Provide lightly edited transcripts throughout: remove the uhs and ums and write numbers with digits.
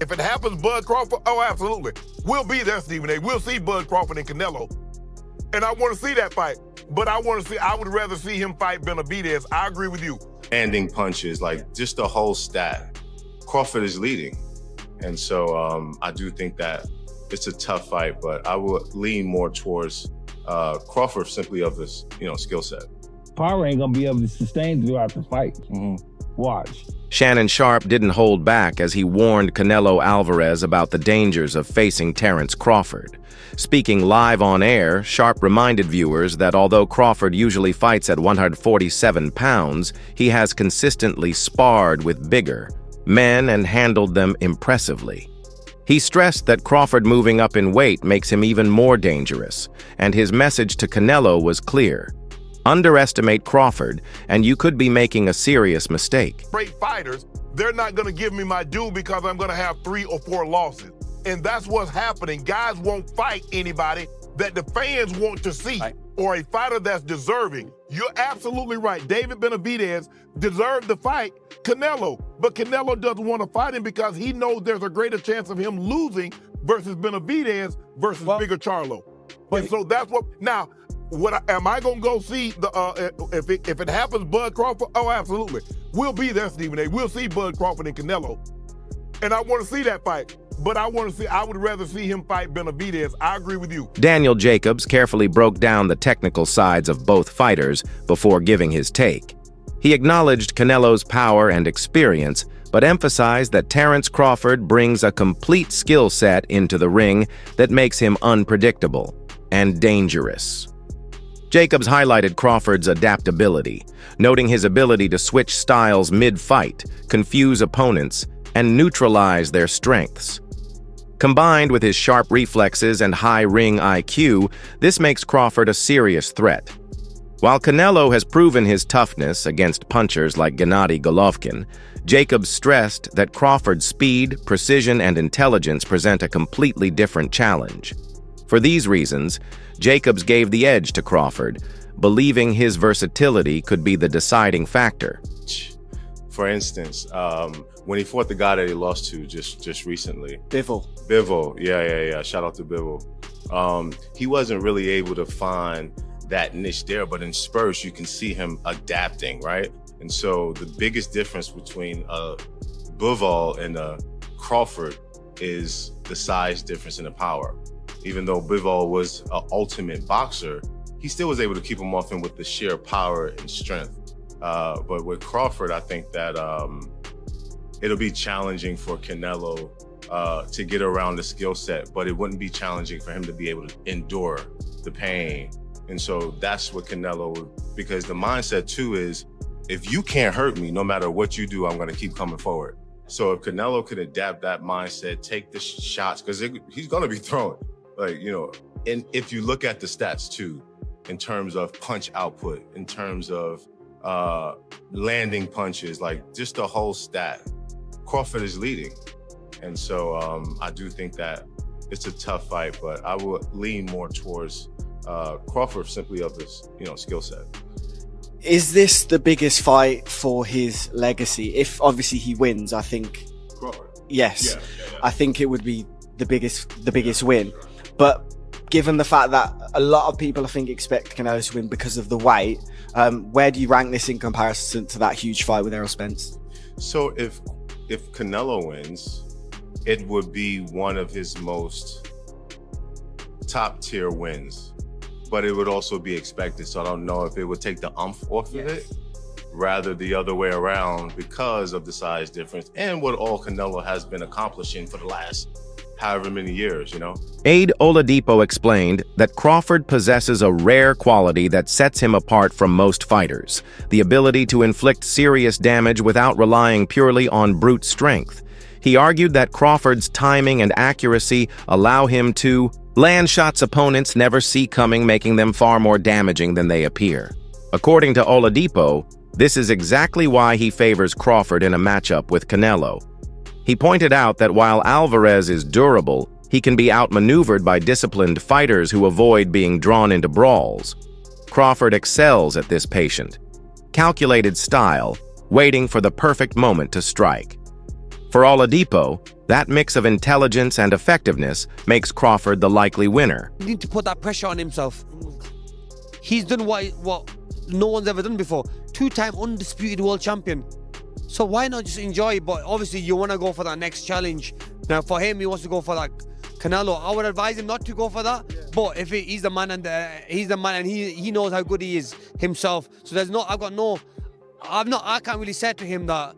If it happens, Bud Crawford, oh, absolutely. We'll be there, Stephen A. We'll see Bud Crawford and Canelo. And I want to see that fight. But I would rather see him fight Benavidez. I agree with you. Landing punches, like just the whole stat. Crawford is leading. And so I do think that it's a tough fight, but I will lean more towards Crawford simply of his, skill set. Power ain't gonna be able to sustain throughout the fight. Watch. Shannon Sharpe didn't hold back as he warned Canelo Alvarez about the dangers of facing Terence Crawford. Speaking live on air, Sharpe reminded viewers that although Crawford usually fights at 147 pounds, he has consistently sparred with bigger men and handled them impressively. He stressed that Crawford moving up in weight makes him even more dangerous, and his message to Canelo was clear. Underestimate Crawford, and you could be making a serious mistake. Great fighters, they're not going to give me my due because I'm going to have 3 or 4 losses. And that's what's happening. Guys won't fight anybody that the fans want to see, or a fighter that's deserving. You're absolutely right. David Benavidez deserved the fight Canelo, but Canelo doesn't want to fight him because he knows there's a greater chance of him losing versus Benavidez versus Bigger Charlo. And so that's what, now, am I gonna go see if it happens, Bud Crawford? Oh, absolutely. We'll be there, Stephen A. We'll see Bud Crawford and Canelo. And I want to see that fight. But I would rather see him fight Benavidez. I agree with you. Daniel Jacobs carefully broke down the technical sides of both fighters before giving his take. He acknowledged Canelo's power and experience, but emphasized that Terence Crawford brings a complete skill set into the ring that makes him unpredictable and dangerous. Jacobs highlighted Crawford's adaptability, noting his ability to switch styles mid-fight, confuse opponents, and neutralize their strengths. Combined with his sharp reflexes and high ring IQ, this makes Crawford a serious threat. While Canelo has proven his toughness against punchers like Gennady Golovkin, Jacobs stressed that Crawford's speed, precision, and intelligence present a completely different challenge. For these reasons, Jacobs gave the edge to Crawford, believing his versatility could be the deciding factor. For instance, when he fought the guy that he lost to just recently. Bivol, yeah. Shout out to Bivol. He wasn't really able to find that niche there, but in spurts, you can see him adapting, right? And so the biggest difference between Bivol and Crawford is the size difference in the power. Even though Bivol was an ultimate boxer, he still was able to keep him off him with the sheer power and strength. But with Crawford, I think that it'll be challenging for Canelo to get around the skill set, but it wouldn't be challenging for him to be able to endure the pain. And so that's what Canelo, because the mindset too is, if you can't hurt me, no matter what you do, I'm gonna keep coming forward. So if Canelo could adapt that mindset, take the shots, because he's gonna be throwing, and if you look at the stats too, in terms of punch output, in terms of landing punches, like just the whole stat, Crawford is leading. And so I do think that it's a tough fight, but I will lean more towards Crawford simply of his, skill set. Is this the biggest fight for his legacy? If obviously he wins, I think. Crawford. Yes, yeah. I think it would be the biggest win. But given the fact that a lot of people, I think, expect Canelo to win because of the weight, where do you rank this in comparison to that huge fight with Errol Spence? So if Canelo wins, it would be one of his most top tier wins, but it would also be expected. So I don't know if it would take the umph off of it, rather the other way around, because of the size difference and what all Canelo has been accomplishing for the last however many years, Aid Oladipo explained that Crawford possesses a rare quality that sets him apart from most fighters, the ability to inflict serious damage without relying purely on brute strength. He argued that Crawford's timing and accuracy allow him to land shots opponents never see coming, making them far more damaging than they appear. According to Oladipo, this is exactly why he favors Crawford in a matchup with Canelo. He pointed out that while Alvarez is durable, he can be outmaneuvered by disciplined fighters who avoid being drawn into brawls. Crawford excels at this patient, calculated style, waiting for the perfect moment to strike. For Oladipo, that mix of intelligence and effectiveness makes Crawford the likely winner. You need to put that pressure on himself. He's done what no one's ever done before. 2-time undisputed world champion. So why not just enjoy? But obviously you want to go for that next challenge. Now for him, he wants to go for that Canelo. I would advise him not to go for that. Yeah. But if he's the man and he knows how good he is himself. So I can't really say to him that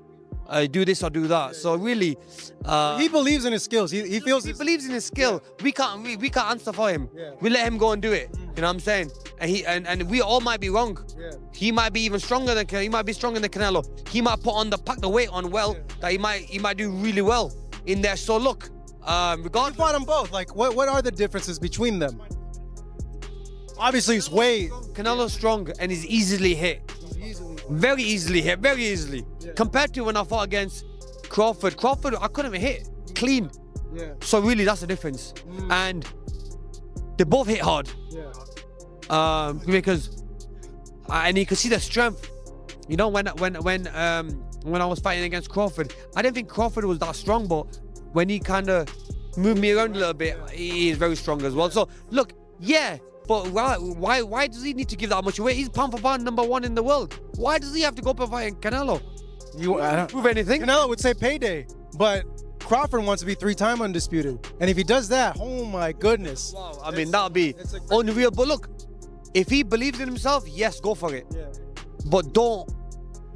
do this or do that. So really, he believes in his skills. He feels he believes in his skill. Yeah. We can't answer for him. Yeah. We let him go and do it. You know what I'm saying? And we all might be wrong. Yeah. He might be even stronger than Canelo. He might pack the weight on well. Yeah. That he might do really well in there. So look, regardless, you fought them both. Like what are the differences between them? Obviously, it's way Canelo's strong and he's easily hit. Very easily hit, very easily. Yeah. Compared to when I fought against Crawford, I couldn't even hit clean. Yeah. So really, that's the difference. And they both hit hard. Yeah. Because and you can see the strength. You know, when I was fighting against Crawford, I didn't think Crawford was that strong, but when he kind of moved me around a little bit, he is very strong as well. So look, yeah. But why does he need to give that much away? He's pound for pound #1 in the world. Why does he have to go up and fight Canelo? I don't prove anything. Canelo would say payday, but Crawford wants to be 3-time undisputed. And if he does that, oh my goodness. Wow, I mean, that'll be unreal. But look, if he believes in himself, yes, go for it. Yeah. But don't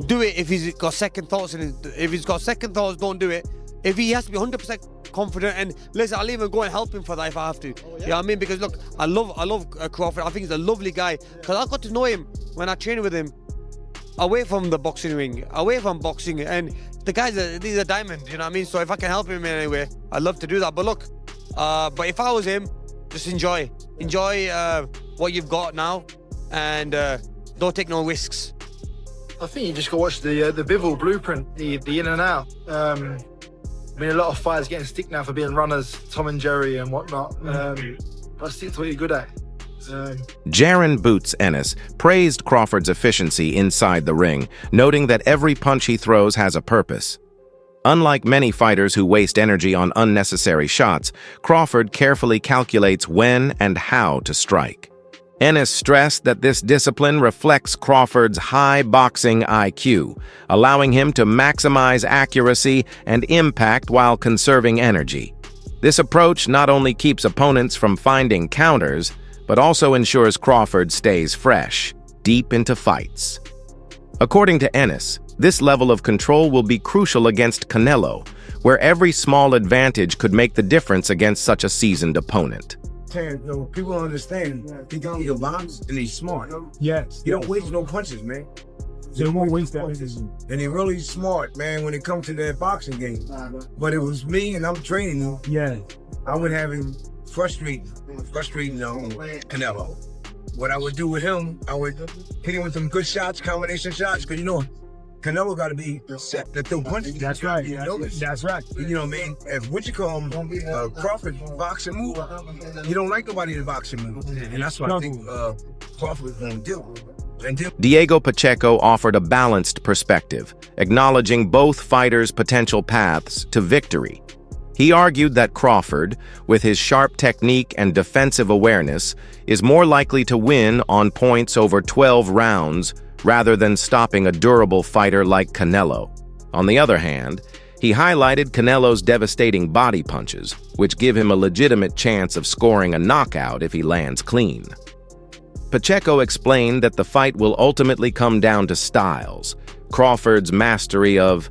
do it if he's got second thoughts. If he's got second thoughts, don't do it. If he has to be 100% confident, and listen, I'll even go and help him for that if I have to. Oh, yeah? You know what I mean? Because look, I love Crawford. I think he's a lovely guy. Because I got to know him when I trained with him away from the boxing ring, away from boxing. And the guy's he's a diamond, you know what I mean? So if I can help him in any way, I'd love to do that. But look, but if I was him, just enjoy what you've got now, and don't take no risks. I think you just got to watch the Bivol blueprint, the in and out. I mean, a lot of fighters getting stick now for being runners, Tom and Jerry and whatnot. But stick to what you're good at. Jaron Boots Ennis praised Crawford's efficiency inside the ring, noting that every punch he throws has a purpose. Unlike many fighters who waste energy on unnecessary shots, Crawford carefully calculates when and how to strike. Ennis stressed that this discipline reflects Crawford's high boxing IQ, allowing him to maximize accuracy and impact while conserving energy. This approach not only keeps opponents from finding counters, but also ensures Crawford stays fresh, deep into fights. According to Ennis, this level of control will be crucial against Canelo, where every small advantage could make the difference against such a seasoned opponent. Terence, people don't understand. He can box and he's smart. Yes. He don't waste no punches, man. They won't waste that. And he really smart, man, when it comes to that boxing game. But it was me and I'm training him. Yeah. I would have him frustrating Canelo. What I would do with him, I would hit him with some good shots, combination shots, because Canelo got to be set to throw punches. That's right. That's right. You know what I mean? If Crawford boxing move, he don't like nobody to boxing move, and that's what I think Crawford is going to do. Diego Pacheco offered a balanced perspective, acknowledging both fighters' potential paths to victory. He argued that Crawford, with his sharp technique and defensive awareness, is more likely to win on points over 12 rounds rather than stopping a durable fighter like Canelo. On the other hand, he highlighted Canelo's devastating body punches, which give him a legitimate chance of scoring a knockout if he lands clean. Pacheco explained that the fight will ultimately come down to styles, Crawford's mastery of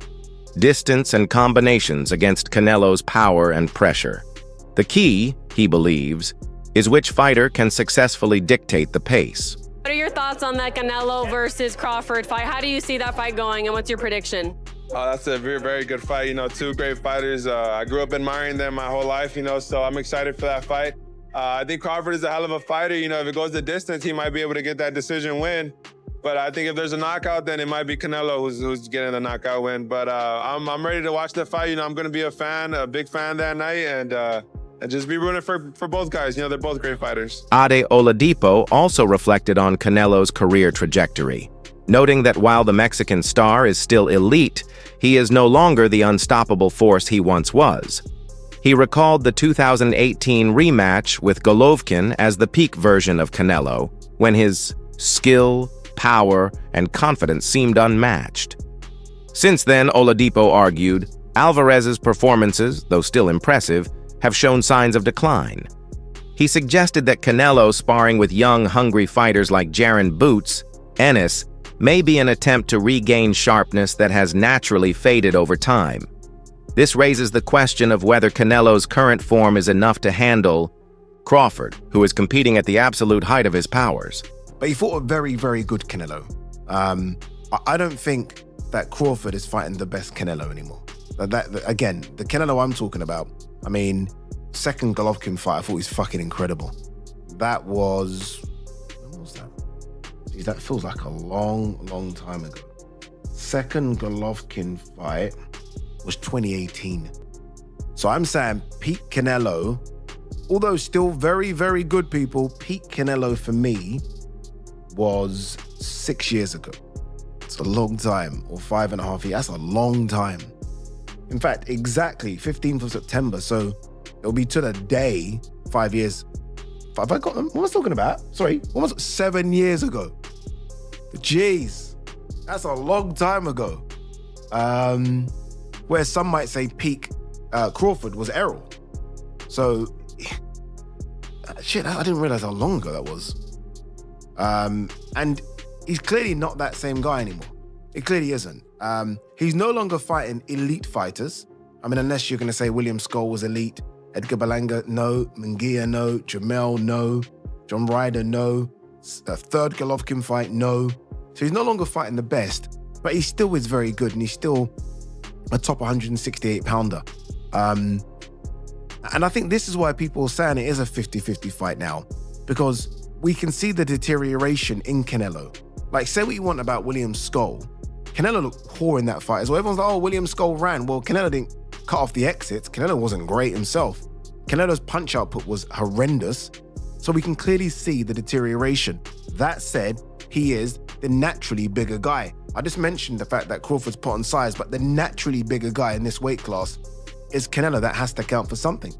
distance and combinations against Canelo's power and pressure. The key, he believes, is which fighter can successfully dictate the pace. What are your thoughts on that Canelo versus Crawford fight? How do you see that fight going, and what's your prediction? That's a very, very good fight. Two great fighters. I grew up admiring them my whole life, so I'm excited for that fight. I think Crawford is a hell of a fighter. If it goes the distance, he might be able to get that decision win. But I think if there's a knockout, then it might be Canelo who's getting the knockout win. But I'm ready to watch the fight. I'm going to be a big fan that night, and just be rooting for both guys. They're both great fighters. Ade Oladipo also reflected on Canelo's career trajectory. noting that while the Mexican star is still elite, he is no longer the unstoppable force he once was. He recalled the 2018 rematch with Golovkin as the peak version of Canelo, when his skill, power, and confidence seemed unmatched. Since then, Oladipo argued, Alvarez's performances, though still impressive, have shown signs of decline. He suggested that Canelo sparring with young, hungry fighters like Jaron Boots, Ennis, may be an attempt to regain sharpness that has naturally faded over time. This raises the question of whether Canelo's current form is enough to handle Crawford, who is competing at the absolute height of his powers. But he fought a very, very good Canelo. I don't think that Crawford is fighting the best Canelo anymore. Again, the Canelo I'm talking about, I mean, second Golovkin fight, I thought he was fucking incredible. That was, when was that? Geez, that feels like a long, long time ago. Second Golovkin fight was 2018. So I'm saying peak Canelo, although still very, very good people, peak Canelo for me was 6 years ago. It's a long time, or 5.5 years, that's a long time. In fact, exactly 15th of September, so it'll be to the day 5 years. Have I got them? What was I talking about? Sorry, almost 7 years ago. Jeez, that's a long time ago. Where some might say peak Crawford was Errol. So, shit, I didn't realize how long ago that was. And he's clearly not that same guy anymore. It clearly isn't. He's no longer fighting elite fighters. I mean, unless you're going to say William Skull was elite, Edgar Berlanga, no, Munguia, no, Jamel, no, John Ryder, no, the third Golovkin fight, no. So he's no longer fighting the best, but he still is very good, and he's still a top 168 pounder. And I think this is why people are saying it is a 50-50 fight now, because we can see the deterioration in Canelo. Like, say what you want about William Skull. Canelo looked poor in that fight as well. Everyone's like, oh, William Skull ran. Well, Canelo didn't cut off the exits. Canelo wasn't great himself. Canelo's punch output was horrendous. So we can clearly see the deterioration. That said, he is the naturally bigger guy. I just mentioned the fact that Crawford's put on size, but the naturally bigger guy in this weight class is Canelo. That has to count for something.